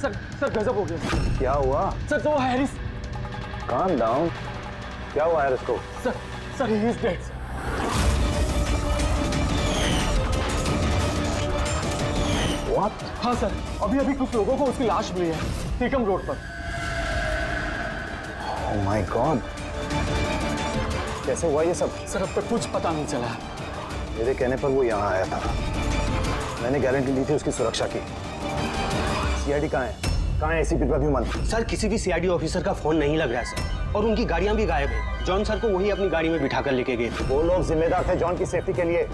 Sir गजब हो गया। क्या हुआ? सर तो हैरिस। Calm down. क्या हुआ हैरिस को? Sir he is dead. What? हाँ सर, अभी कुछ लोगों को उसकी लाश मिली है टीकम रोड पर। ओह माय गॉड, कैसे हुआ ये सब? सर अब तक कुछ पता नहीं चला। मेरे कहने पर वो यहाँ आया था, मैंने गारंटी ली थी उसकी सुरक्षा की। सीआईडी कहाँ है? कहाँ है एसीपी प्रद्युमन? सर किसी भी सीआईडी ऑफिसर का फोन नहीं लग रहा है सर, और उनकी गाड़ियां भी गायब है। जॉन सर को वही अपनी गाड़ी में बिठाकर लेके गए थे। वो लोग जिम्मेदार थे जॉन की सेफ्टी के लिए।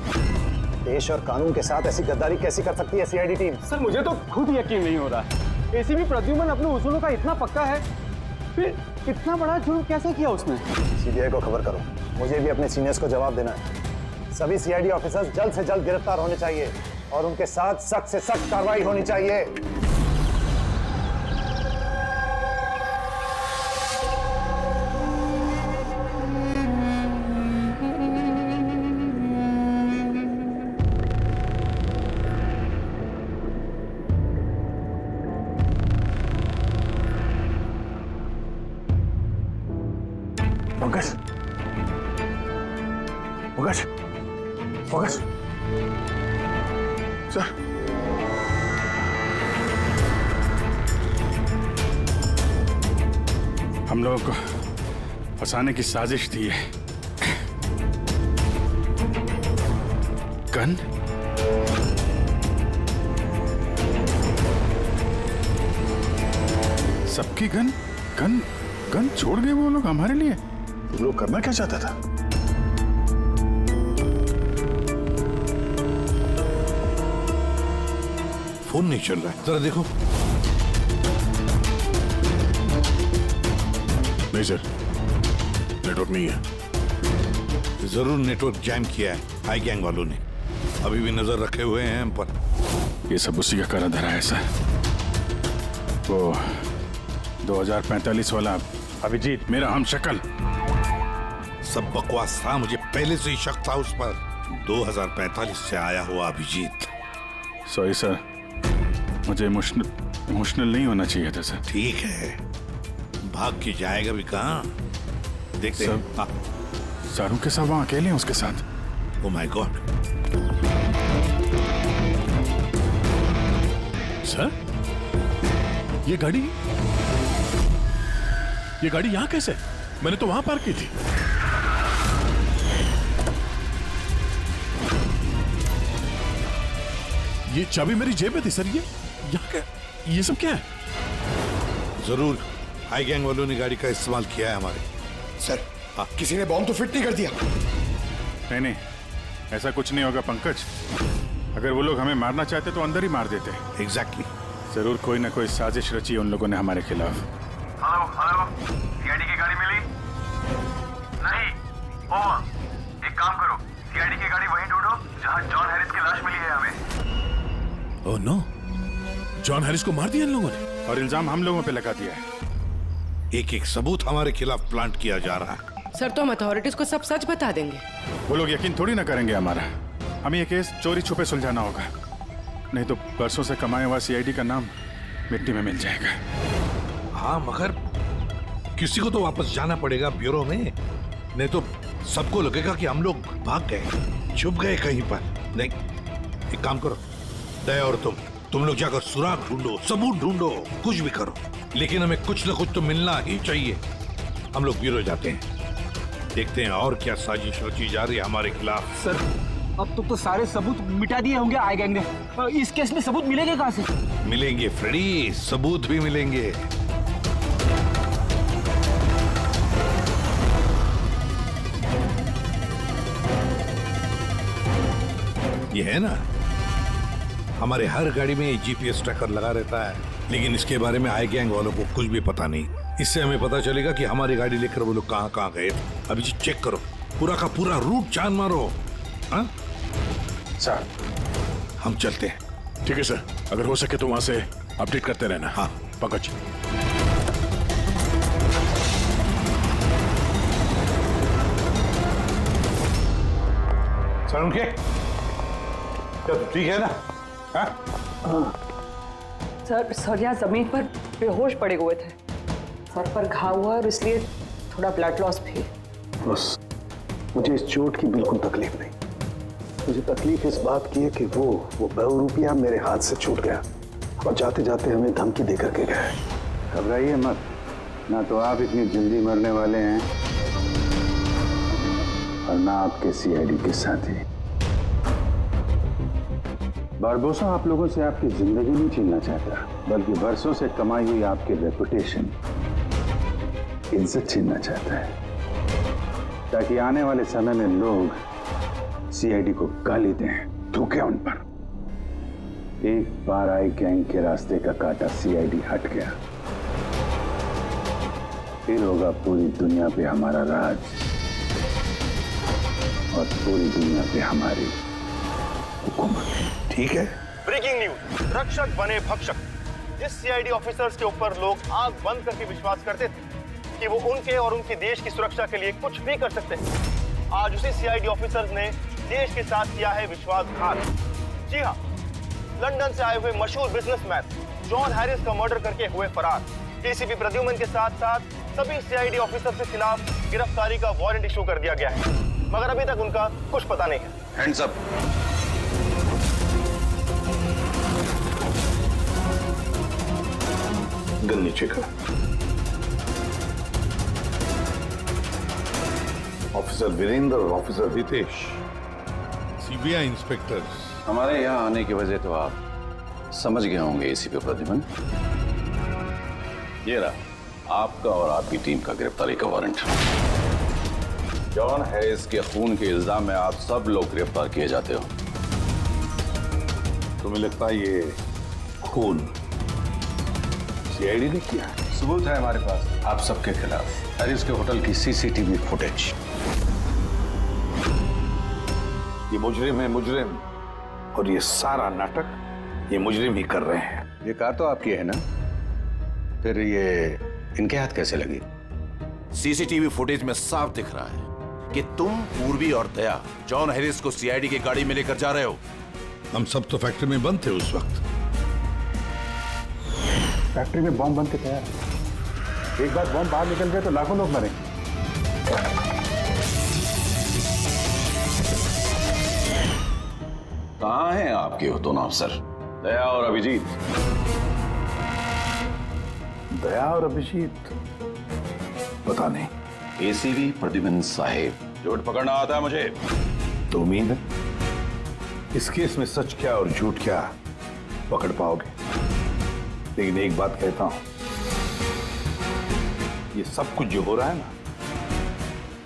देश और कानून के साथ ऐसी गद्दारी कैसी कर सकती है सीआईडी टीम? सर मुझे तो खुद यकीन नहीं हो रहा। एसीपी प्रद्युमन अपने उसूलों का इतना पक्का है, फिर इतना बड़ा जुर्म कैसे किया उसने? सीबीआई को खबर करो, मुझे भी अपने सीनियर्स को जवाब देना है। सभी सीआईडी ऑफिसर्स जल्द से जल्द गिरफ्तार होने चाहिए और उनके साथ सख्त से सख्त कार्रवाई होनी चाहिए। पंकज, पंकज, पंकज, सर, हम लोगों को फंसाने की साजिश थी है। गन? सबकी गन? गन? गन छोड़ गए वो लोग हमारे लिए? वो लोग करना क्या चाहता था? फोन नहीं चल रहा है, जरा देखो। नहीं सर, नेटवर्क नहीं है। जरूर नेटवर्क जैम किया है हाई गैंग वालों ने। अभी भी नजर रखे हुए हैं हम पर। ये सब उसी का करा धरा है सर। वो 2045 वाला अभिजीत, मेरा हम शक्ल। सब बकवास था, मुझे पहले से ही शक था उस पर। 2045 से आया हुआ अभिजीत। सॉरी सर, मुझे इमोशनल नहीं होना चाहिए था सर। ठीक है, भाग के जाएगा भी कहाँ? देखते हैं। सारू के साथ वहां अकेले हैं उसके साथ। Oh my God. सर, ये गाड़ी यहां कैसे? मैंने तो वहां पार्क की थी। ये चाबी मेरी जेब में थी सर। ये यहाँ क्या? ये सब क्या है? जरूर हाई गैंग वालों ने गाड़ी का इस्तेमाल किया है हमारे। सर, किसी ने बॉम्ब तो फिट नहीं कर दिया? नहीं, ऐसा कुछ नहीं होगा पंकज। अगर वो लोग हमें मारना चाहते तो अंदर ही मार देते। एग्जैक्टली। जरूर कोई ना कोई साजिश रची है उन लोगों ने हमारे खिलाफ। हेलो, सीआईडी की गाड़ी मिली? नहीं। ओवर। एक काम करो, सीआईडी की गाड़ी वहीं ढूंढो जहां जॉन हैरिस की लाश मिली है हमें। ओह नो, जॉन हैरिस को मार दिया इन लोगों ने और इल्जाम हम लोगों पे लगा दिया है। एक एक सबूत हमारे खिलाफ प्लांट किया जा रहा है। सर तो हम अथॉरिटीज को सब सच बता देंगे। वो लोग यकीन थोड़ी ना करेंगे हमारा। हमें ये केस चोरी छुपे सुलझाना होगा, नहीं तो बरसों से कमाए हुआ सीआईडी का नाम मिट्टी में मिल जाएगा। हाँ, मगर किसी को तो वापस जाना पड़ेगा ब्यूरो में, नहीं तो सबको लगेगा कि हम लोग भाग गए, छुप गए कहीं पर। नहीं, एक काम करो, दया और तुम लोग जाकर सुराग ढूंढो, सबूत ढूंढो, कुछ भी करो, लेकिन हमें कुछ न कुछ तो मिलना ही चाहिए। हम लोग ब्यूरो जाते हैं, देखते हैं और क्या साजिश रची जा रही है हमारे खिलाफ। सर, अब तो सारे सबूत मिटा दिए होंगे आई गैंग ने। इस केस में सबूत मिलेंगे कहां से? मिलेंगे फ्रेडी, सबूत भी मिलेंगे। ये है ना, हमारे हर गाड़ी में जीपीएस ट्रैकर लगा रहता है, लेकिन इसके बारे में आई गैंग वालों को कुछ भी पता नहीं। इससे हमें पता चलेगा कि हमारी गाड़ी लेकर वो लोग कहां कहां गए। अभी जी चेक करो, पूरा का पूरा रूट जान मारो। हाँ सर, हम चलते हैं। ठीक है सर, अगर हो सके तो वहां से अपडेट करते रहना। हाँ पंकज। सर, उनके ठीक है ना? हाँ? सर यहाँ जमीन पर बेहोश पड़े हुए थे। सर पर घाव हुआ और इसलिए थोड़ा ब्लड लॉस भी। बस मुझे इस चोट की बिल्कुल तकलीफ नहीं। मुझे तकलीफ इस बात की है कि वो बहुरूपिया मेरे हाथ से छूट गया और जाते जाते हमें धमकी देकर के गए। घबराइए मत, ना तो आप इतनी जल्दी मरने वाले हैं और ना आपके सीआईडी के साथी। बारबोसा आप लोगों से आपकी जिंदगी नहीं छीनना चाहता, बल्कि वर्षों से कमाई हुई आपकी रेपुटेशन, इज्जत छीनना चाहता है, ताकि आने वाले समय में लोग सीआईडी को गाली दें, थूकें उन पर। एक बार आई गैंग के रास्ते का कांटा सीआईडी हट गया, फिर होगा पूरी दुनिया पे हमारा राज और पूरी दुनिया पे हमारी हुकूमत। ठीक है। ब्रेकिंग न्यूज, रक्षक बने भक्षक। जिस सीआईडी ऑफिसर्स के ऊपर लोग आंख बंद करके विश्वास करते थे कि वो उनके और उनके देश की सुरक्षा के लिए कुछ भी कर सकते हैं, आज उसी सीआईडी ऑफिसर्स ने देश के साथ किया है विश्वासघात। जी हाँ, लंदन से आए हुए मशहूर बिजनेसमैन जॉन हैरिस का मर्डर करके हुए फरार। एसीपी प्रद्युमन के साथ साथ सभी सीआईडी ऑफिसर्स के खिलाफ गिरफ्तारी का वारंट इशू कर दिया गया है, मगर अभी तक उनका कुछ पता नहीं है। Hands up. गन नीचे कर। ऑफिसर वीरेंद्र और ऑफिसर रितेश, सीबीआई इंस्पेक्टर्स। हमारे यहाँ आने की वजह तो आप समझ गए होंगे एसीपी प्रद्युमन। ये रहा आपका और आपकी टीम का गिरफ्तारी का वारंट। जॉन हैरिस के खून के इल्जाम में आप सब लोग गिरफ्तार किए जाते हो। तुम्हें लगता है ये खून सीआईडी ने किया? सबूत है हमारे पास आप सबके खिलाफ। हैरिस के होटल की सीसीटीवी फुटेज। ये मुजरिम है, मुजरिम, और ये सारा नाटक ये मुजरिम ही कर रहे हैं। ये कार तो आपकी है ना, फिर ये इनके हाथ कैसे लगी? सीसीटीवी फुटेज में साफ दिख रहा है कि तुम, पूर्वी और दया जॉन हैरिस को सीआईडी की गाड़ी में लेकर जा रहे हो। हम सब तो फैक्ट्री में बंद थे उस वक्त। फैक्ट्री में बॉम्ब बन के तैयार है। एक बार बॉम्ब बाहर निकल गए तो लाखों लोग मरेंगे। कहाँ हैं आपके वो दोनों अफसर, दया और अभिजीत? दया और अभिजीत पता नहीं। एसीपी प्रद्युमन साहेब, झूठ पकड़ना आता है मुझे। तो उम्मीद है इस केस में सच क्या और झूठ क्या पकड़ पाओगे। लेकिन एक बात कहता हूं, ये सब कुछ जो हो रहा है ना,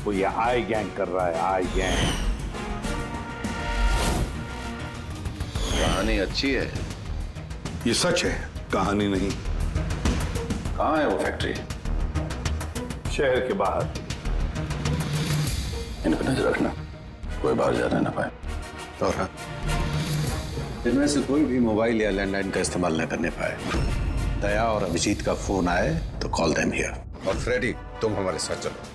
वो ये आई गैंग कर रहा है। आई गैंग। कहानी अच्छी है। ये सच है, कहानी नहीं। कहाँ है वो फैक्ट्री? शहर के बाहर। इन पर नजर रखना, कोई बाहर जाने ना पाए। और हाँ, इनमें से कोई भी मोबाइल या लैंडलाइन का इस्तेमाल न करने पाए। दया और अभिजीत का फोन आए तो कॉल देम हियर। और फ्रेडी, तुम हमारे साथ चलो।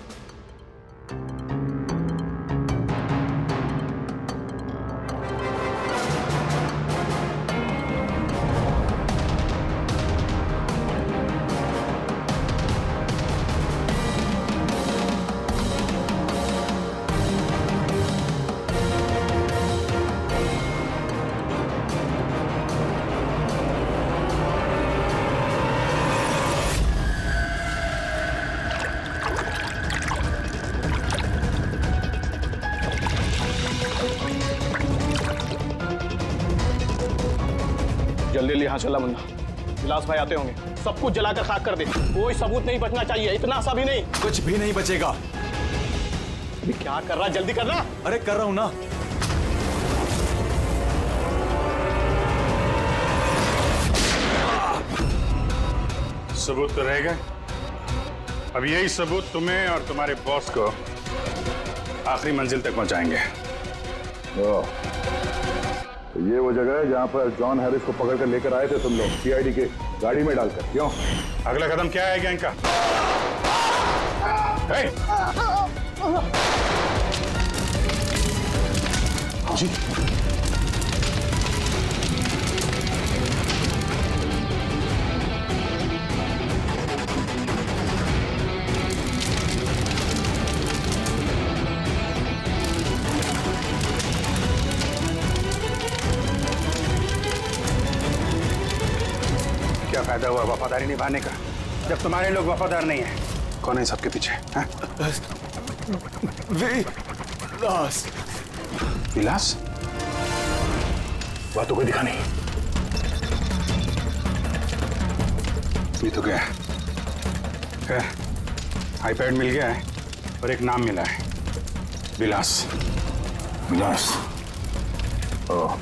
जल्दी जल्दी यहाँ चला मुन्ना, विलास भाई आते होंगे। सब कुछ जलाकर खाक कर दे, कोई सबूत नहीं बचना चाहिए। इतना सा भी नहीं। कुछ भी नहीं बचेगा। अभी क्या कर रहा, जल्दी करना। अरे कर रहा हूं ना। सबूत तो रहेगा। अब यही सबूत तुम्हें और तुम्हारे बॉस को आखिरी मंजिल तक पहुंचाएंगे। ये वो जगह है जहाँ पर जॉन हैरिस को पकड़ कर लेकर आए थे तुम लोग, सीआईडी के गाड़ी में डालकर। क्यों? अगला कदम क्या है गैंग का? जी फायदा हुआ वफादारी निभाने का, जब तुम्हारे लोग वफादार नहीं है? कौन है सबके पीछे? विलास। विलास? बातों को दिखा नहीं। ये तो गया है, आईपैड मिल गया है और एक नाम मिला है, विलास। विलास। ओह,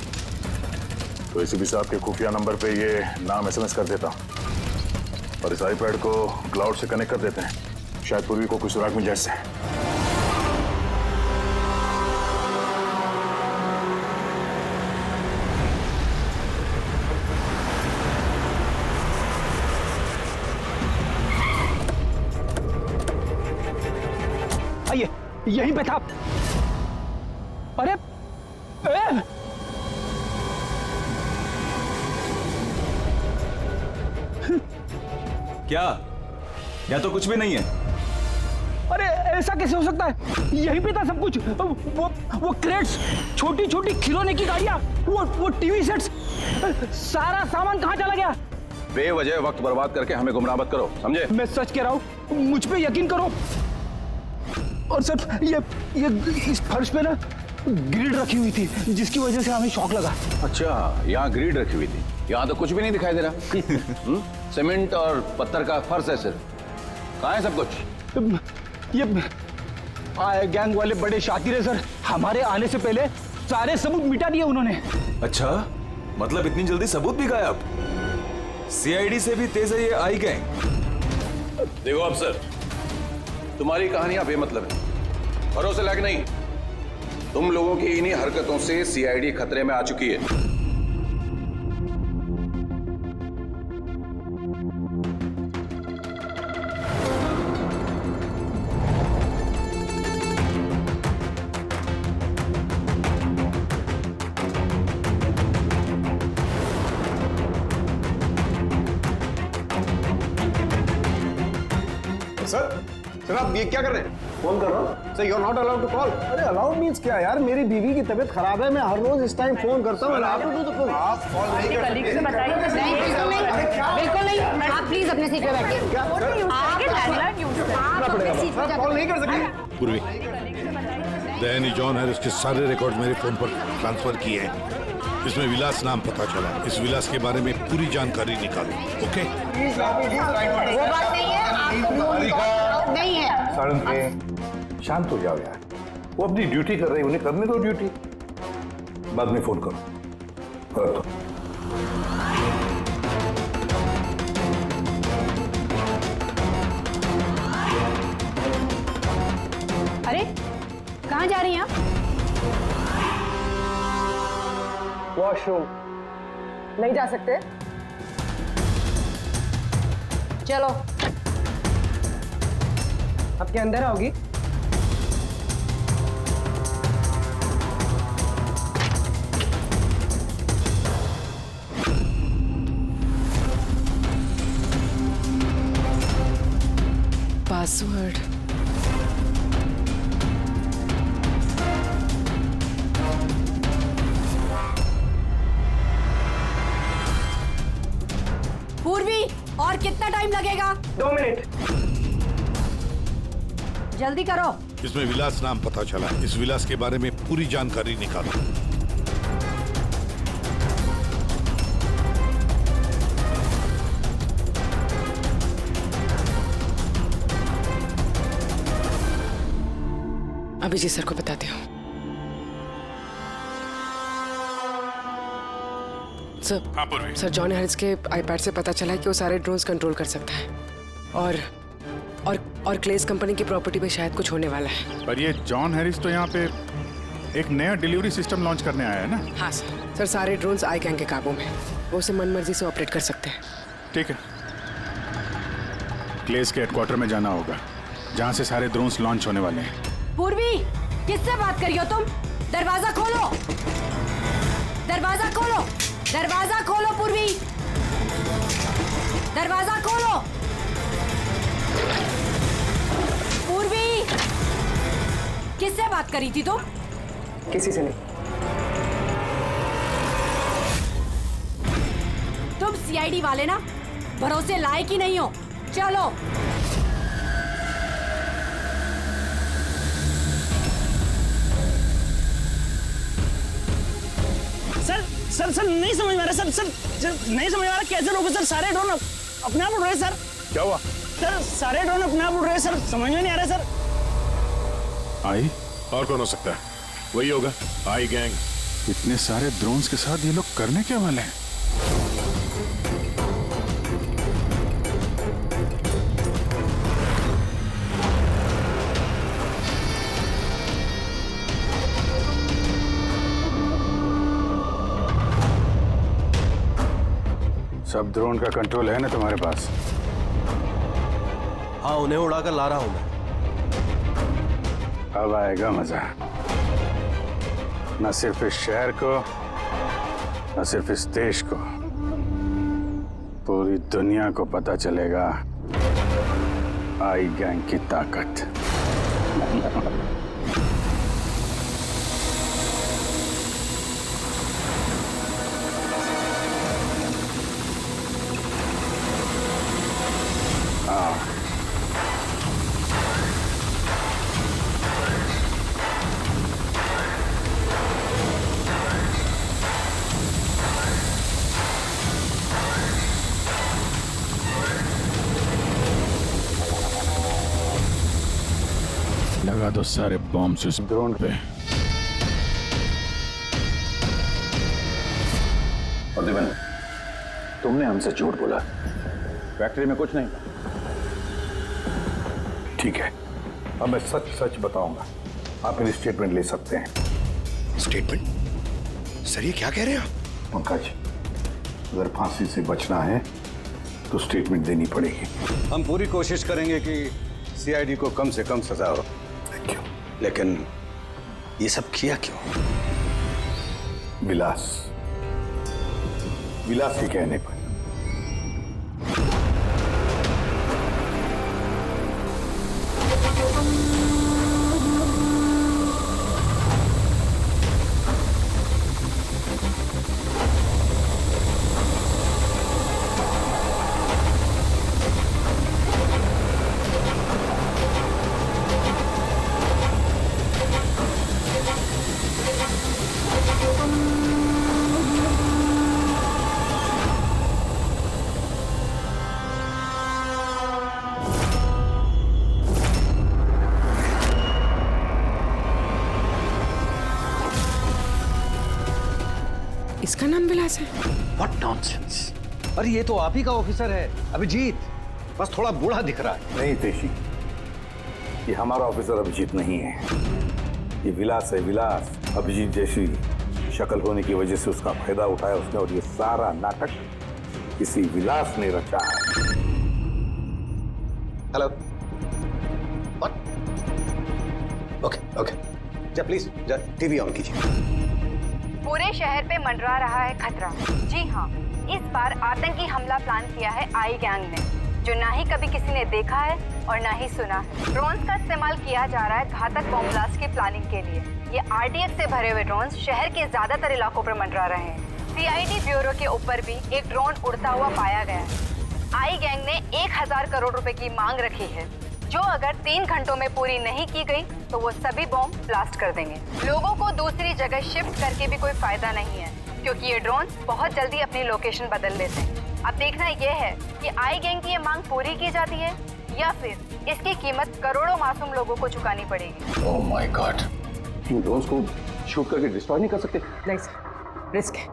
तो एसीपी साहब के खुफिया नंबर पे ये नाम एसएमएस कर देता और इस आईपैड को क्लाउड से कनेक्ट कर देते हैं, शायद पूर्वी को कुछ सुराग मिल जाए इससे। आइए, यहीं पे था। अरे क्या? या तो कुछ भी नहीं है। अरे ऐसा कैसे हो सकता है? यहीं पे था सब कुछ। वो क्रेट्स, छोटी छोटी खिलौने की गाड़ियां, वो टीवी सेट्स, सारा सामान कहाँ चला गया? बेवजह वक्त बर्बाद करके हमें गुमराह मत करो, समझे? मैं सच कह रहा हूँ, मुझ पे यकीन करो। और सर ये इस फर्श पे ना ग्रिड रखी हुई थी, जिसकी वजह से हमें शॉक लगा। अच्छा, यहाँ ग्रिड रखी हुई थी, यहाँ तो कुछ भी नहीं दिखाई दे रहा। सीमेंट और पत्थर का फर्श है सिर्फ। कहाँ है सब कुछ? ये गैंग वाले बड़े शातिर है सर, हमारे आने से पहले सारे सबूत मिटा दिए उन्होंने। अच्छा, मतलब इतनी जल्दी सबूत भी गायब? सीआईडी से भी तेज है ये आई गैंग। देखो अफसर, तुम्हारी कहानियां बेमतलब है, भरोसे लायक नहीं। तुम लोगों की इन्हीं हरकतों से सीआईडी खतरे में आ चुकी है। सर आप ये क्या कर रहे हैं? फोन कर रहा हूँ। Sir you are not allowed to call. अरे अलाउड मीन्स क्या यार? मेरी बीवी की तबीयत खराब है, मैं हर रोज इस टाइम फोन करता हूँ। आप कॉल नहीं कर सकते। बिल्कुल नहीं। आप प्लीज अपने सीट पे बैठिए। कॉल नहीं कर सकते। पूर्वी, दैनी जॉन हैरिस के सारे रिकॉर्ड मेरे फोन पर ट्रांसफर किए हैं। इसमें विलास नाम पता चला। इस विलास के बारे में पूरी जानकारी निकालो, ओके? वो बात नहीं है, नहीं है। शांत हो जाओ यार, वो अपनी ड्यूटी कर रहे हैं, उन्हें करने दो ड्यूटी। बाद में फोन करो। अरे कहाँ जा रही हैं आप? वॉशरूम नहीं जा सकते। चलो। आपके अंदर आओगी? पासवर्ड। पूर्वी, और कितना टाइम लगेगा? 2 मिनट। जल्दी करो। इसमें विलास नाम पता चला। इस विलास के बारे में पूरी जानकारी निकालो। अभी जी सर को बताती हूँ। सर जॉन हैरिस के आईपैड से पता चला है कि वो सारे ड्रोन्स कंट्रोल कर सकता है और क्लेस कंपनी की प्रॉपर्टी पे शायद कुछ होने वाला है। पर ये जॉन हैरिस तो यहाँ पे एक नया डिलीवरी सिस्टम लॉन्च करने आया है ना? हाँ सर सारे ड्रोन्स आई गैंग के काबू में, वो उसे मनमर्जी से ऑपरेट कर सकते हैं। ठीक है, क्लेस के हेडक्वार्टर में जाना होगा, जहाँ से सारे ड्रोन्स लॉन्च होने वाले हैं। पूर्वी, किससे बात कर रही हो तुम? दरवाजा खोलो, दरवाजा खोलो, दरवाजा खोलो पूर्वी, दरवाजा खोलो। पूर्वी, किससे बात करी थी तुम? किसी से नहीं। तुम सीआईडी वाले ना? भरोसे लायक ही नहीं हो। चलो। सर नहीं समझ में आ रहा सर नहीं समझ में आ रहा कैसे रोको सर। सारे ड्रोन अपने आप उड़ रहे सर। क्या हुआ सर सारे ड्रोन अपने आप उड़ रहे सर, समझ में नहीं आ रहा सर। आई और कौन हो सकता है? वही होगा आई गैंग। इतने सारे ड्रोन्स के साथ ये लोग करने क्या वाले हैं? सब ड्रोन का कंट्रोल है ना तुम्हारे पास? हाँ, उन्हें उड़ाकर ला रहा हूं मैं। अब आएगा मजा। न सिर्फ इस शहर को, न सिर्फ इस देश को, पूरी दुनिया को पता चलेगा आई गैंग की ताकत। लगा दो सारे बॉम्ब इस ड्रोन पे। और दिवन, तुमने हमसे झूठ बोला, फैक्ट्री में कुछ नहीं। ठीक है, अब मैं सच सच बताऊंगा। आप मेरी स्टेटमेंट ले सकते हैं। स्टेटमेंट? सर ये क्या कह रहे हैं आप? पंकज, अगर फांसी से बचना है तो स्टेटमेंट देनी पड़ेगी। हम पूरी कोशिश करेंगे कि सीआईडी को कम से कम सजा हो। क्यों? लेकिन ये सब किया क्यों? विलास के कहने पर। इसका नाम विलास है? What nonsense! अरे ये तो आप ही का ऑफिसर है, अभिजीत। बस थोड़ा बूढ़ा दिख रहा है। नहीं तेशी, ये हमारा ऑफिसर अभिजीत नहीं है, ये विलास है। विलास अभिजीत जैसी शक्ल होने की वजह से उसका फायदा उठाया उसने, और ये सारा नाटक किसी विलास ने रचा है। हेलो। ओके जा प्लीज, जा टीवी ऑन कीजिए। पूरे शहर पे मंडरा रहा है खतरा। जी हाँ, इस बार आतंकी हमला प्लान किया है आई गैंग ने, जो ना ही कभी किसी ने देखा है और ना ही सुना है। ड्रोन्स का इस्तेमाल किया जा रहा है घातक बॉम्ब ब्लास्ट की प्लानिंग के लिए। ये आरडीएक्स से भरे हुए ड्रोन्स शहर के ज्यादातर इलाकों पर मंडरा रहे हैं। सीआईडी ब्यूरो के ऊपर भी एक ड्रोन उड़ता हुआ पाया गया है। आई गैंग ने 1000 करोड़ रुपए की मांग रखी है, जो अगर 3 घंटों में पूरी नहीं की गई तो वो सभी बॉम्ब ब्लास्ट कर देंगे। लोगों को दूसरी जगह शिफ्ट करके भी कोई फायदा नहीं है, क्योंकि ये ड्रोन बहुत जल्दी अपनी लोकेशन बदल लेते हैं। अब देखना ये है कि आई गैंग की ये मांग पूरी की जाती है या फिर इसकी कीमत करोड़ों मासूम लोगों को चुकानी पड़ेगी। Oh my God, in drones को शूट करके डिस्ट्रॉय नहीं कर सकते? नहीं सर, रिस्क है।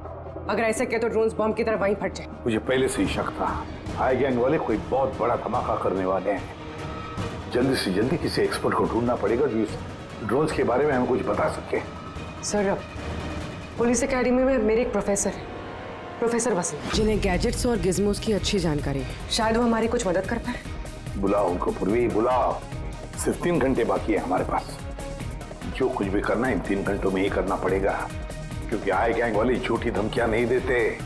अगर ऐसे किया तो ड्रोन्स बॉम्ब की तरह वहीं फट जाए। मुझे पहले से ही शक था, आई गैंग वाले कोई बहुत बड़ा धमाका करने वाले हैं। जल्दी से जल्दी किसी एक्सपर्ट को ढूंढना पड़ेगा जो इस ड्रोन्स के बारे में हमें कुछ बता सके। सर, पुलिस एकेडमी में मेरे एक प्रोफेसर है, प्रोफेसर वसीम, जिन्हें गैजेट्स और गिज्मोस की अच्छी जानकारी है। शायद वो हमारी कुछ मदद कर पाए। बुलाओ उनको पूर्वी, बुलाओ। सिर्फ 3 घंटे बाकी है हमारे पास। जो कुछ भी करना है इन 3 घंटों में ही करना पड़ेगा, क्योंकि आई गैंग वाले झूठी धमकियां नहीं देते।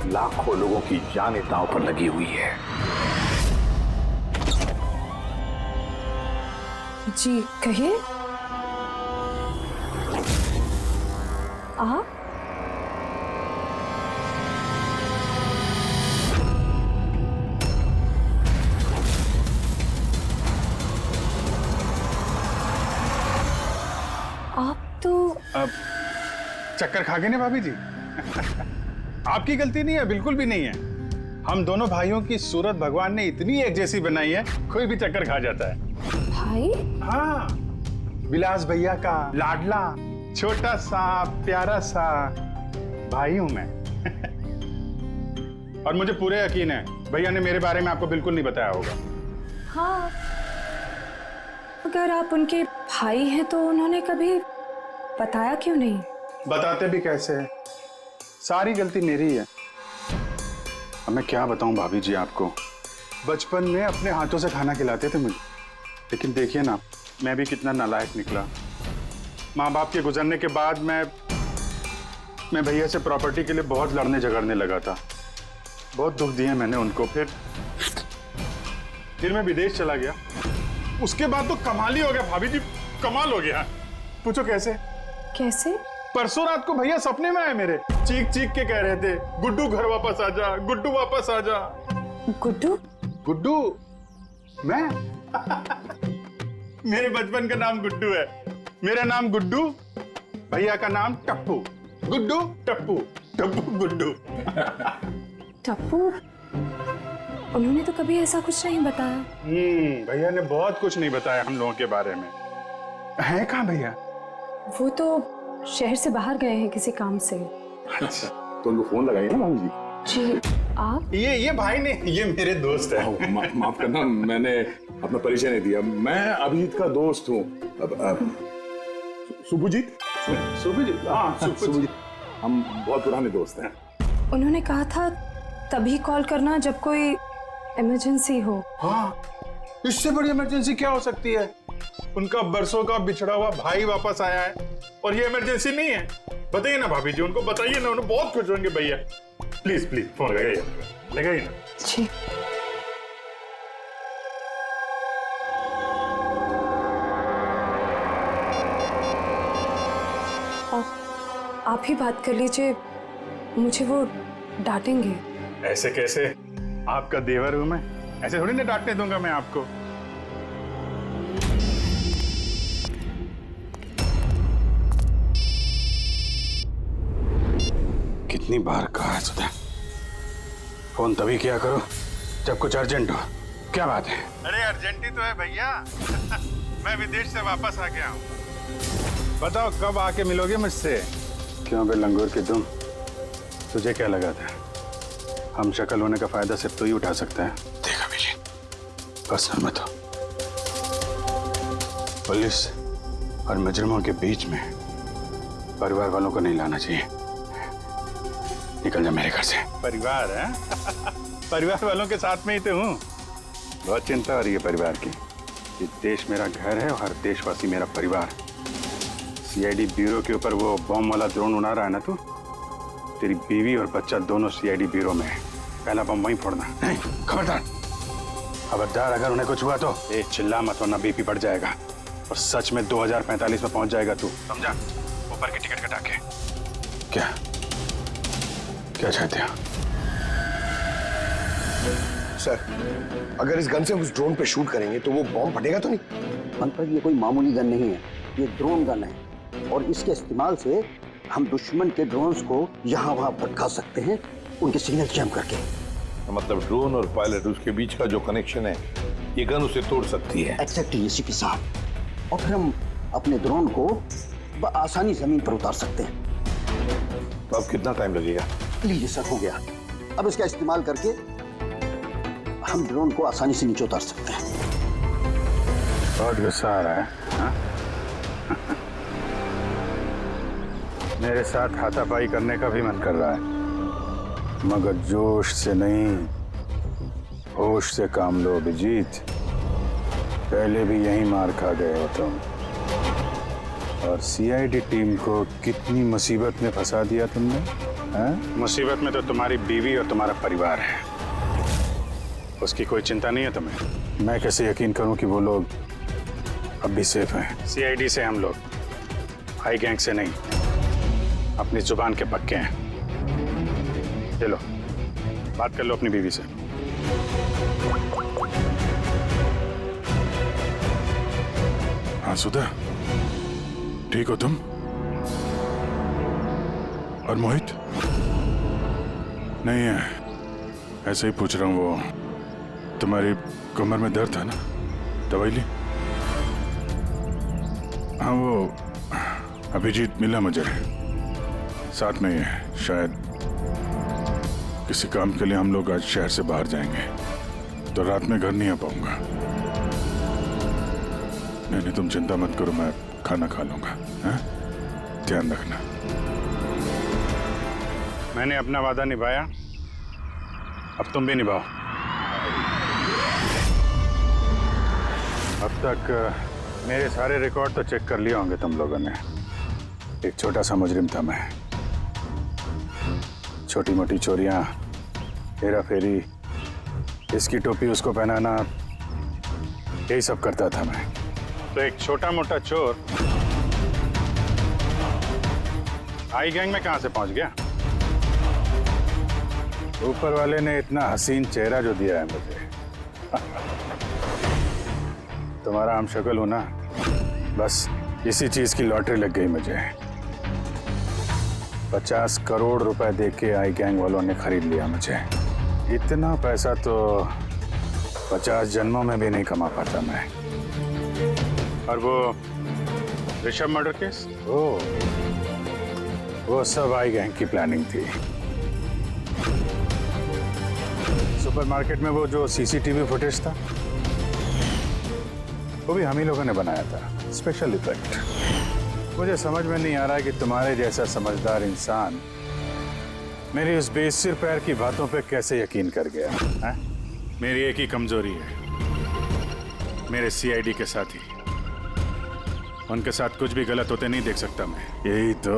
लाखों लोगों की जान दांव पर लगी हुई है। जी कहिए। चक्कर खा गए ना भाभी जी। आपकी गलती नहीं है, बिल्कुल भी नहीं है। हम दोनों भाइयों की सूरत भगवान ने इतनी एक जैसी बनाई है, कोई भी चक्कर खा जाता है। भाई? हाँ, विलास भैया का लाडला छोटा सा प्यारा सा भाई हूं मैं। और मुझे पूरे यकीन है भैया ने मेरे बारे में आपको बिल्कुल नहीं बताया होगा। हाँ, अगर आप उनके भाई हैं तो उन्होंने कभी बताया क्यों नहीं? बताते भी कैसे है, सारी गलती मेरी है। अब मैं क्या बताऊं भाभी जी आपको, बचपन में अपने हाथों से खाना खिलाते थे मुझे, लेकिन देखिए ना मैं भी कितना नालायक निकला। माँ बाप के गुजरने के बाद मैं भैया से प्रॉपर्टी के लिए बहुत लड़ने झगड़ने लगा था, बहुत दुख दिए मैंने उनको। फिर मैं विदेश चला गया, उसके बाद तो कमाल ही हो गया भाभी जी, कमाल हो गया। पूछो कैसे? कैसे? परसों रात को भैया सपने में आए मेरे, चीख चीख के कह रहे थे गुड्डू घर वापस आ जा, गुड्डू वापस आ जा। गुड्डू? गुड्डू? मैं? मेरे बचपन का नाम गुड्डू है, मेरा नाम गुड्डू, भैया का नाम टप्पू। गुड्डू टप्पू, टप्पू गुड्डू। टप्पू? उन्होंने तो कभी ऐसा कुछ नहीं बताया। भैया ने बहुत कुछ नहीं बताया हम लोगों के बारे में। है कहाँ भैया? वो तो शहर से बाहर गए हैं किसी काम से। अच्छा, तो उनको फोन लगाइए ना भाभी जी। जी, आप? ये भाई ने, ये मेरे दोस्त है। माफ करना, मैंने अपना परिचय नहीं दिया। मैं अभिजीत का दोस्त हूँ। सुभजीत? सुभजीत? हाँ, सुभजीत। हम बहुत पुराने दोस्त हैं। उन्होंने कहा था तभी कॉल करना जब कोई इमरजेंसी हो। हाँ, इससे बड़ी इमरजेंसी क्या हो सकती है? उनका बरसों का बिछड़ा हुआ भाई वापस आया है और ये इमरजेंसी नहीं है। बताइए ना भाभी जी, उनको बताइए ना, उन्हें बहुत खुश होंगे भैया। प्लीज प्लीज फोन लगाइए ना। जी। आप ही बात कर लीजिए, मुझे वो डांटेंगे। ऐसे कैसे? आपका देवर हूं मैं, ऐसे थोड़ी ना डांटने दूंगा मैं आपको। कितनी बार कहा है सुधा, फोन तभी किया करो जब कुछ अर्जेंट हो। क्या बात है? अरे अर्जेंट ही तो है भैया। मैं विदेश से वापस आ गया हूँ। बताओ कब आके मिलोगे मुझसे? क्यों बे लंगूर की तुम, तुझे क्या लगा था हम शक्ल होने का फायदा सिर्फ तू ही उठा सकता है? देखा मिली, बस मत हो। पुलिस और मुजरिमों के बीच में परिवार वालों को नहीं लाना चाहिए। निकल जा मेरे घर से। परिवार है? परिवार वालों के साथ में ही तो हूँ। बहुत चिंता हो रही है परिवार की। ये देश मेरा घर है और हर देशवासी मेरा परिवार। सीआईडी ब्यूरो के ऊपर वो बॉम्ब वाला ड्रोन उड़ा रहा है ना तू, तेरी बीवी और बच्चा दोनों सीआईडी ब्यूरो में है। पहला बम वहीं फोड़ना। नहीं, खबरदार खबरदार, अगर उन्हें कुछ हुआ तो चिल्ला मत वरना बीपी बढ़ जाएगा और सच में 2045 में पहुंच जाएगा तू, समझा? ऊपर की टिकट कटा के। क्या क्या चाहते हो? सर, अगर इस गन से उस ड्रोन पे शूट करेंगे तो वो बॉम्ब फटेगा तो नहीं? पंकज, ये कोई मामूली गन नहीं है, ये ड्रोन गन है और इसके इस्तेमाल से हम दुश्मन के ड्रोन्स को यहाँ वहाँ भटका सकते हैं, उनके सिग्नल जैम करके। मतलब ड्रोन और पायलट, उसके बीच का जो कनेक्शन है, ये गन उसे तोड़ सकती है। एक्जैक्टली इसी के साथ। और फिर हम अपने ड्रोन को आसानी जमीन पर उतार सकते हैं। तो अब कितना टाइम लगेगा? लीजिए सर, हो गया। अब इसका इस्तेमाल करके हम ड्रोन को आसानी से नीचे उतार सकते हैं। बहुत गुस्सा आ रहा है हा? मेरे साथ हाथापाई करने का भी मन कर रहा है, मगर जोश से नहीं, होश से काम लो अभिजीत। पहले भी यही मार खा गए हो तुम, और सीआईडी टीम को कितनी मुसीबत में फंसा दिया तुमने। हाँ? मुसीबत में तो तुम्हारी बीवी और तुम्हारा परिवार है, उसकी कोई चिंता नहीं है तुम्हें। मैं कैसे यकीन करूं कि वो लोग अब भी सेफ हैं? सीआईडी से हम लोग, हाई गैंग से नहीं, अपनी जुबान के पक्के हैं। चलो बात कर लो अपनी बीवी से। हाँ सुधा, ठीक हो तुम? और मोहित? नहीं है, ऐसे ही पूछ रहा हूँ। वो तुम्हारी कमर में दर्द था ना, दवाई ली? हाँ, वो अभिजीत मिला मुझे, साथ में ही है। शायद किसी काम के लिए हम लोग आज शहर से बाहर जाएंगे, तो रात में घर नहीं आ पाऊंगा। नहीं, तुम चिंता मत करो, मैं खाना खा लूंगा। हाँ? ध्यान रखना। मैंने अपना वादा निभाया, अब तुम भी निभाओ। अब तक मेरे सारे रिकॉर्ड तो चेक कर लिए होंगे तुम लोगों ने। एक छोटा सा मुजरिम था मैं। छोटी मोटी चोरियां, हेरा फेरी, इसकी टोपी उसको पहनाना, यही सब करता था मैं। तो एक छोटा मोटा चोर आई गैंग में कहां से पहुंच गया? ऊपर वाले ने इतना हसीन चेहरा जो दिया है मुझे। तुम्हारा हम शक्ल हो ना, बस इसी चीज की लॉटरी लग गई मुझे। 50 करोड़ रुपए देके आई गैंग वालों ने खरीद लिया मुझे। इतना पैसा तो 50 जन्मों में भी नहीं कमा पाता मैं। और वो ऋषभ मर्डर केस, वो सब आई गैंग की प्लानिंग थी। सुपरमार्केट में वो जो सीसीटीवी फुटेज था, वो भी हम ही लोगों ने बनाया था, स्पेशल इफेक्ट। मुझे समझ में नहीं आ रहा है कि तुम्हारे जैसा समझदार इंसान मेरी उस बेसिर पैर की बातों पे कैसे यकीन कर गया है? मेरी एक ही कमजोरी है, मेरे सीआईडी के साथी। उनके साथ कुछ भी गलत होते नहीं देख सकता मैं। यही तो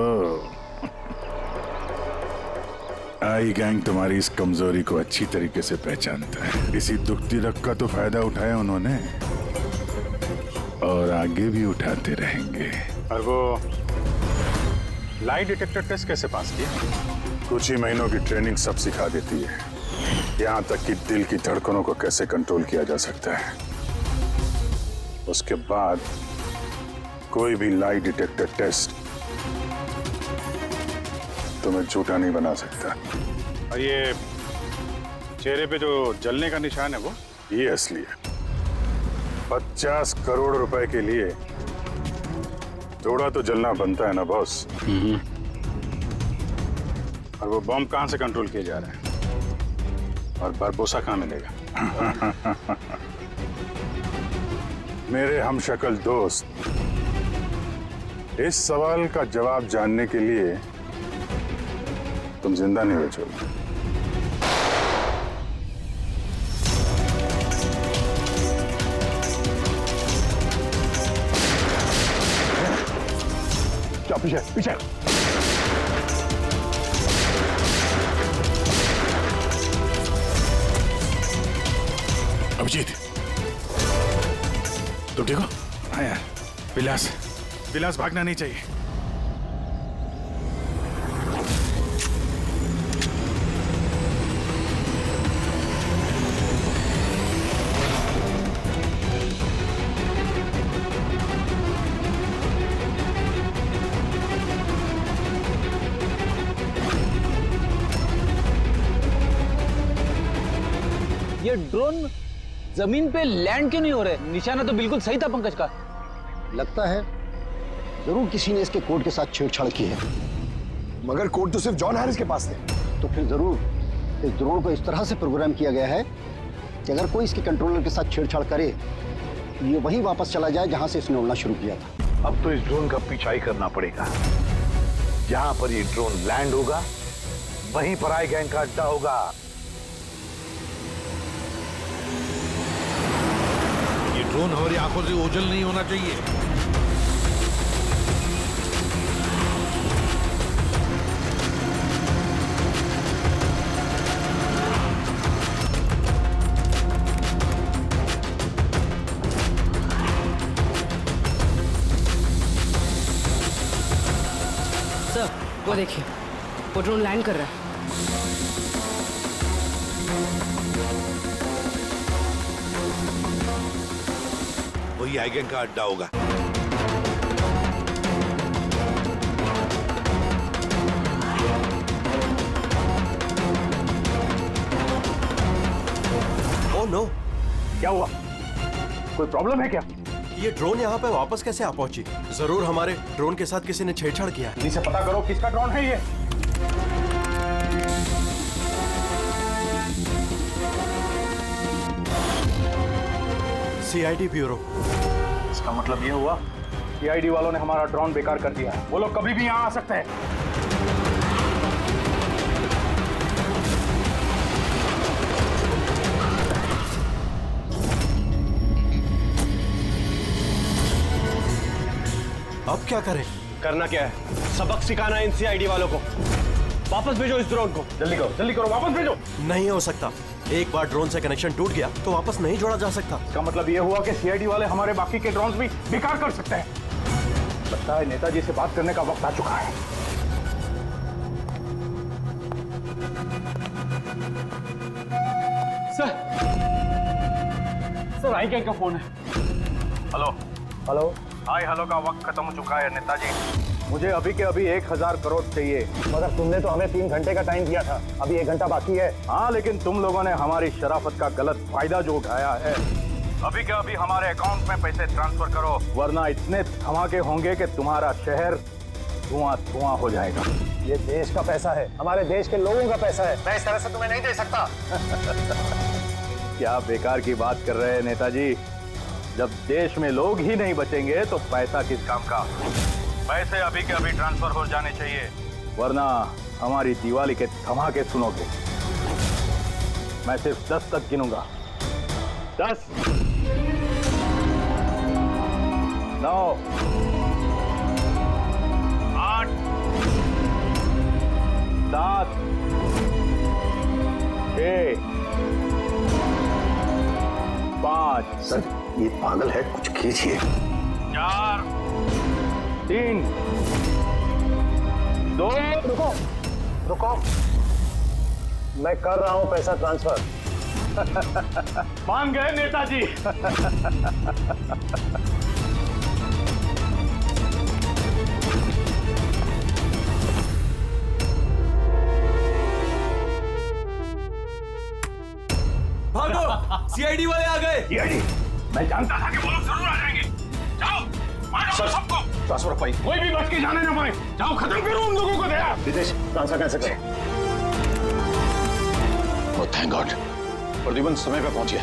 आई गैंग तुम्हारी इस कमजोरी को अच्छी तरीके से पहचानता है। इसी दुखती रग का तो फायदा उठाया उन्होंने, और आगे भी उठाते रहेंगे। और वो लाई डिटेक्टर टेस्ट कैसे पास किया? कुछ ही महीनों की ट्रेनिंग सब सिखा देती है, यहाँ तक कि दिल की धड़कनों को कैसे कंट्रोल किया जा सकता है। उसके बाद कोई भी लाई डिटेक्टर टेस्ट तुम्हें झूठा नहीं बना सकता। और ये चेहरे पे जो जलने का निशान है, वो ये असली है। 50 करोड़ रुपए के लिए थोड़ा तो जलना बनता है ना बॉस। और वो बॉम्ब कहां से कंट्रोल किए जा रहे हैं? और बारबोसा कहां मिलेगा? मेरे हमशक्ल दोस्त, इस सवाल का जवाब जानने के लिए तुम जिंदा नहीं बचोगे। पीछे पीछे। अभिजीत, तुम ठीक हो? हाँ यार, विलास भागना नहीं चाहिए। ये ड्रोन जमीन पे लैंड क्यों नहीं हो रहे? निशाना तो बिल्कुल सही था पंकज का। लगता है जरूर किसी ने इसके कोड के साथ छेड़छाड़ की है। मगर कोड तो सिर्फ जॉन हैरिस के पास थे। तो फिर जरूर इस ड्रोन को इस तरह से प्रोग्राम किया गया है कि अगर कोई इसके कंट्रोलर के साथ छेड़छाड़ करे तो ये वहीं वापस चला जाए जहां से इसने उड़ना शुरू किया था। अब तो इस ड्रोन का पीछा ही करना पड़ेगा। जहां पर ये ड्रोन लैंड होगा, वहीं पर आई गैंग का अड्डा होगा। ये ड्रोन हमारी आंखों से ओझल नहीं होना चाहिए। सर, वो देखिए, वो ड्रोन लैंड कर रहा है। वही आई गैंग का अड्डा होगा। हुआ? कोई प्रॉब्लम है क्या? ये ड्रोन यहाँ पे वापस कैसे आ पहुंची? जरूर हमारे ड्रोन के साथ किसी ने छेड़छाड़ किया। इसे पता करो किसका ड्रोन है ये। CID bureau. इसका मतलब ये हुआ सीआईडी वालों ने हमारा ड्रोन बेकार कर दिया है। वो लोग कभी भी यहाँ आ सकते हैं। अब क्या करें? करना क्या है? सबक सिखाना है इन सीआईडी वालों को। वापस भेजो इस ड्रोन को। जल्दी करो वापस भेजो। नहीं हो सकता। एक बार ड्रोन से कनेक्शन टूट गया तो वापस नहीं जोड़ा जा सकता। इसका मतलब ये हुआ कि सीआईडी वाले हमारे बाकी के ड्रोन्स भी बेकार कर सकते हैं। लगता है नेताजी से बात करने का वक्त आ चुका है। सर आई गैंग का फोन है। हेलो। हाय हेलो का वक्त खत्म हो चुका है नेताजी। मुझे अभी के अभी 1000 करोड़ चाहिए। मगर तुमने तो हमें 3 घंटे का टाइम दिया था, अभी 1 घंटा बाकी है। हाँ, लेकिन तुम लोगों ने हमारी शराफत का गलत फायदा जो उठाया है। अभी के अभी हमारे अकाउंट में पैसे ट्रांसफर करो, वरना इतने धमाके होंगे कि तुम्हारा शहर धुआं हो जाएगा। ये देश का पैसा है, हमारे देश के लोगों का पैसा है। मैं इस तरह से तुम्हें नहीं दे सकता। क्या बेकार की बात कर रहे हैं नेताजी? जब देश में लोग ही नहीं बचेंगे तो पैसा किस काम का? पैसे अभी के अभी ट्रांसफर हो जाने चाहिए, वरना हमारी दिवाली के धमाके सुनोगे। मैं सिर्फ 10 तक गिनूंगा। 10, 9, 8, 7, 6, 5। सर ये पागल है, कुछ कीजिए। 4, 3, 2। रुको, मैं कर रहा हूं पैसा ट्रांसफर। मान गए नेताजी। भागो, सीआईडी वाले आ गए। सीआईडी? मैं जानता था कि वो लोग जरूर आ जाएंगे। जाओ, मारो सबको। ट्रांसफर पाई। कोई भी बच के जाने ना पाए। जाओ, खत्म करो उन लोगों को। दया विदेश ट्रांसफर कैसे करें? ओ थैंक गॉड, प्रद्युमन समय पे पहुंचे।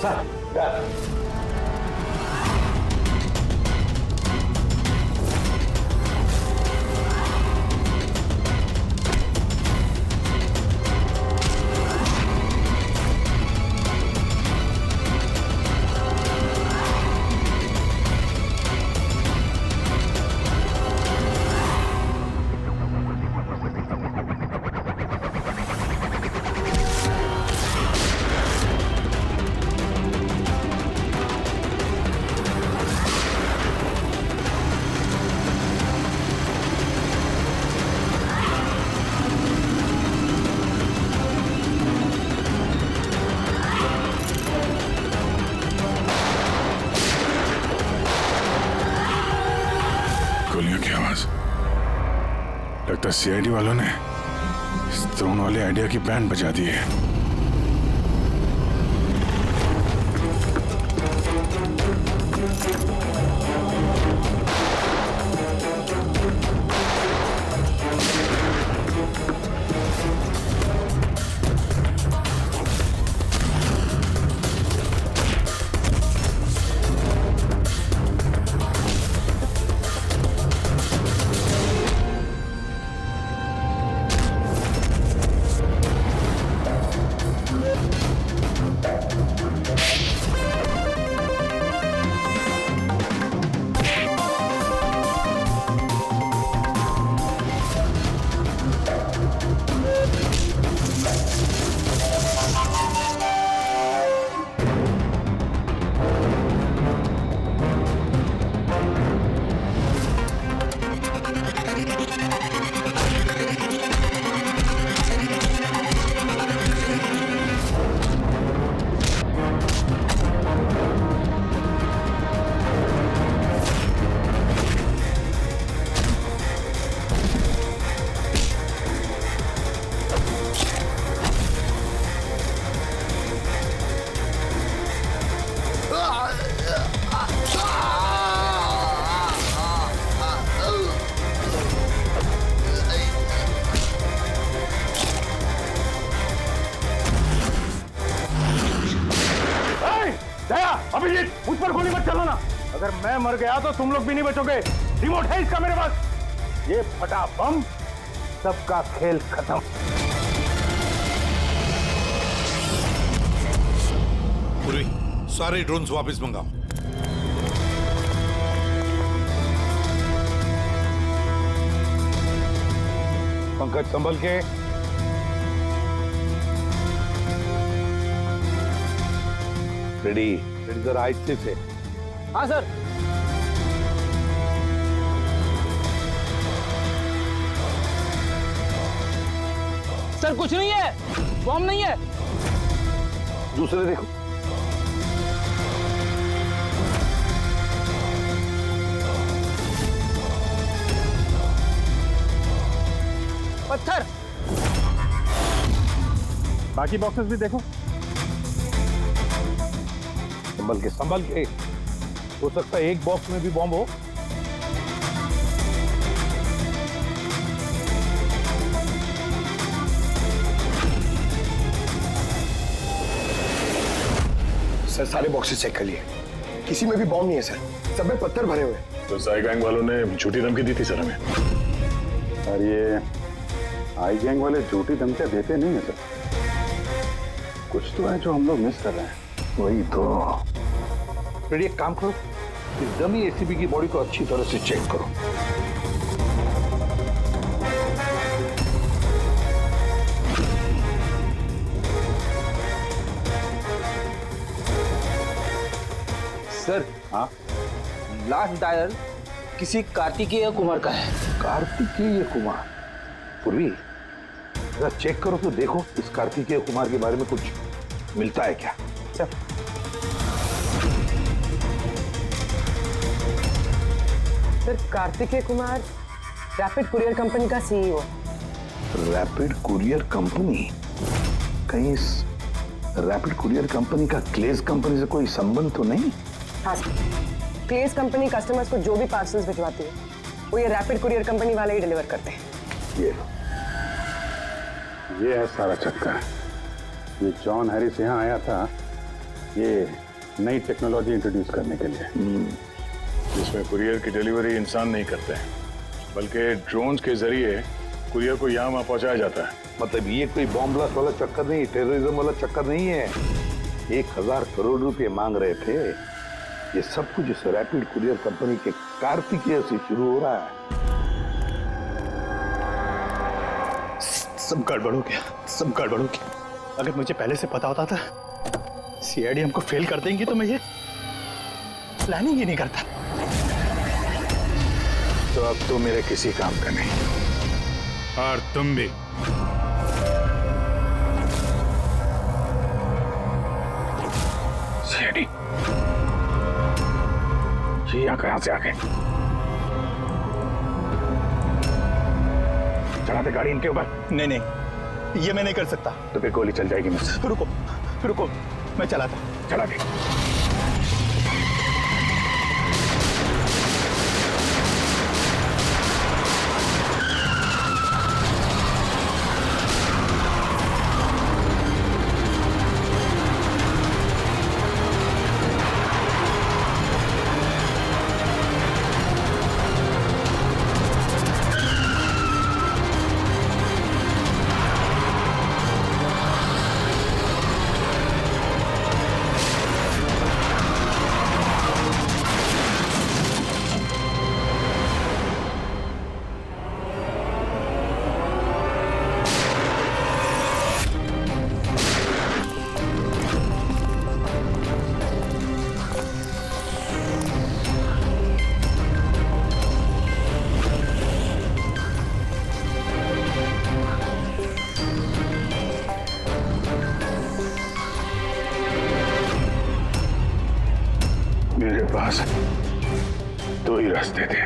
सर गोलियों की आवाज। लगता है सीआईडी वालों ने इस ड्रोन वाले आइडिया की बैंड बजा दी है। गोली मत चलाना। अगर मैं मर गया तो तुम लोग भी नहीं बचोगे। रिमोट है इसका मेरे पास। ये फटा बम, सबका खेल खत्म। पूरी सारे ड्रोन्स वापस मंगाओ। पंकज संभल के। रेडी जरा आहिस्ते से। हाँ सर। सर कुछ नहीं है, बॉम्ब नहीं है। दूसरे देखो। पत्थर। बाकी बॉक्सेस भी देखो। संभल के। हो सकता है एक बॉक्स में भी बॉम्ब हो। सर सारे बॉक्सेस चेक कर लिए, किसी में भी बॉम्ब नहीं है सर, सब में पत्थर भरे हुए हैं। तो साई गैंग वालों ने झूठी धमकी दी थी सर हमें। और ये आई गैंग वाले झूठी धमकियां देते नहीं है सर। कुछ तो है जो हम लोग मिस कर रहे हैं। वही तो। फिर एक काम करो, इस डमी एसीपी की बॉडी को अच्छी तरह से चेक करो। सर हाँ, लास्ट डायल किसी कार्तिकेय कुमार का है। कार्तिकेय कुमार? पूर्वी जरा चेक करो तो देखो इस कार्तिकेय कुमार के बारे में कुछ मिलता है क्या। Sir Kartikeya Kumar rapid courier company का सीईओ। Rapid courier company? कहीं इस रैपिड कुरियर कंपनी का क्लेज कंपनी से कोई संबंध तो नहीं? हाँ सर, क्लेज कंपनी कस्टमर्स को जो भी पार्सल्स भिजवाती है वो ये रैपिड कुरियर कंपनी वाले ही डिलीवर करते हैं। ये है सारा चक्कर। ये जॉन हैरिस यहाँ आया था ये नई टेक्नोलॉजी इंट्रोड्यूस करने के लिए, जिसमें कुरियर की डिलीवरी इंसान नहीं करते हैं बल्कि ड्रोन्स के जरिए कुरियर को यहाँ वहाँ पहुँचाया जाता है। मतलब ये कोई बॉम्ब ब्लास्ट वाला चक्कर नहीं, टेररिज्म वाला चक्कर नहीं है। 1000 करोड़ रुपए मांग रहे थे। ये सब कुछ इस रैपिड कुरियर कंपनी के कार्तिकेय से शुरू हो रहा है। सब गड़बड़ हो गया, सब गड़बड़ हो गया। अगर मुझे पहले से पता होता था सीआईडी हमको फेल कर देंगी तो मैं ये प्लानिंग ही नहीं करता। तो अब तो मेरे किसी काम का नहीं। और तुम भी। सीआईडी ये यहाँ कहां से आ गए? चढ़ा दे गाड़ी इनके ऊपर। नहीं नहीं, ये मैं नहीं कर सकता। तो फिर गोली चल जाएगी मुझसे। रुको रुको, मैं चलाता। चला दे। मेरे पास दो ही रास्ते थे,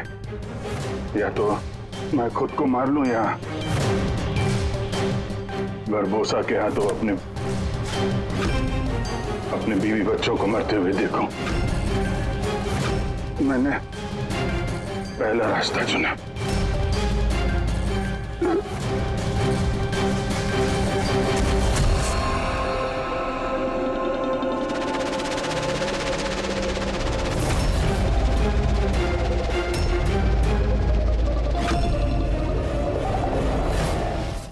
या तो मैं खुद को मार लूं या बरबोसा के हाथों अपने बीवी बच्चों को मरते हुए देखूं। मैंने पहला रास्ता चुना।